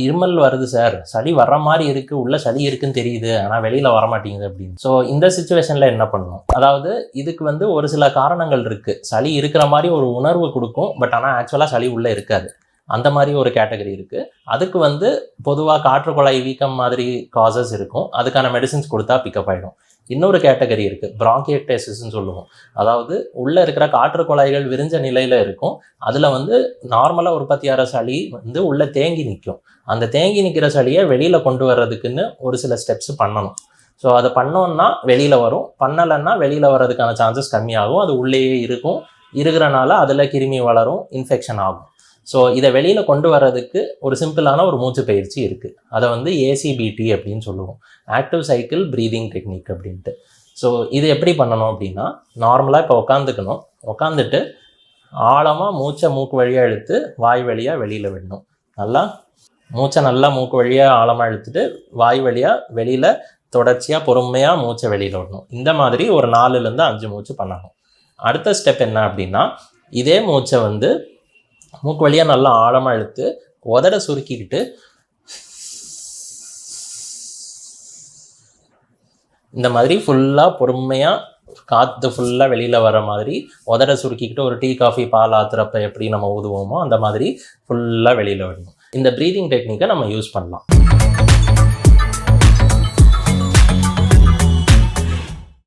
இருமல் வருது சார், சளி வர்ற மாதிரி இருக்குது, உள்ள சளி இருக்குன்னு தெரியுது, ஆனால் வெளியில் வரமாட்டேங்குது அப்படின்னு. ஸோ இந்த சுச்சுவேஷனில் என்ன பண்ணணும்? அதாவது இதுக்கு வந்து ஒரு சில காரணங்கள் இருக்குது. சளி இருக்கிற மாதிரி ஒரு உணர்வு கொடுக்கும், பட் ஆனால் ஆக்சுவலாக சளி உள்ளே இருக்காது. அந்த மாதிரி ஒரு கேட்டகரி இருக்குது. அதுக்கு வந்து பொதுவாக காற்று குழாய் வீக்கம் மாதிரி காசஸ் இருக்கும். அதுக்கான மெடிசின்ஸ் கொடுத்தா பிக்கப் ஆகிடும். இன்னொரு கேட்டகரி இருக்குது, பிராங்கியக்டைசிஸ்ன்னு சொல்லுவோம். அதாவது உள்ளே இருக்கிற காற்று குழாய்கள் விரிஞ்ச நிலையில் இருக்கும். அதில் வந்து நார்மலாக உற்பத்தியாகிற சளி வந்து உள்ளே தேங்கி நிற்கும். அந்த தேங்கி நிற்கிற சளியை வெளியில் கொண்டு வர்றதுக்குன்னு ஒரு சில ஸ்டெப்ஸ் பண்ணணும். ஸோ அதை பண்ணோன்னா வெளியில் வரும், பண்ணலைன்னா வெளியில் வர்றதுக்கான சான்சஸ் கம்மியாகும். அது உள்ளேயே இருக்கும், இருக்கிறனால அதில் கிருமி வளரும், இன்ஃபெக்ஷன் ஆகும். ஸோ இதை வெளியில் கொண்டு வர்றதுக்கு ஒரு சிம்பிளான ஒரு மூச்சு பயிற்சி இருக்குது. அதை வந்து ஏசிபிடி அப்படின்னு சொல்லுவோம், ஆக்டிவ் சைக்கிள் ப்ரீதிங் டெக்னிக் அப்படின்ட்டு. ஸோ இது எப்படி பண்ணணும் அப்படின்னா, நார்மலாக இப்போ உட்காந்துக்கணும். உட்காந்துட்டு ஆழமாக மூச்சை மூக்கு வழியாக இழுத்து வாய் வழியாக வெளியில் விடணும். மூச்சை நல்லா மூக்கு வழியாக ஆழமாக இழுத்துட்டு வாய் வழியாக வெளியில் தொடர்ச்சியாக பொறுமையாக மூச்சை வெளியில் விடணும். இந்த மாதிரி ஒரு 4லேருந்து 5 மூச்சு பண்ணணும். அடுத்த ஸ்டெப் என்ன அப்படின்னா, இதே மூச்சை வந்து மூக்கு வழியாக நல்லா ஆழமாக இழுத்து உதட சுருக்கிக்கிட்டு இந்த மாதிரி ஃபுல்லாக பொறுமையாக காற்று ஃபுல்லாக வெளியில் வர மாதிரி உதட சுருக்கிக்கிட்டு ஒரு டீ காஃபி பால் ஆத்துறப்ப எப்படி நம்ம ஊதுவோமோ அந்த மாதிரி ஃபுல்லாக வெளியில் விடணும். இந்த ப்ரீதிங் டெக்னிக்கை நம்ம யூஸ் பண்ணலாம்.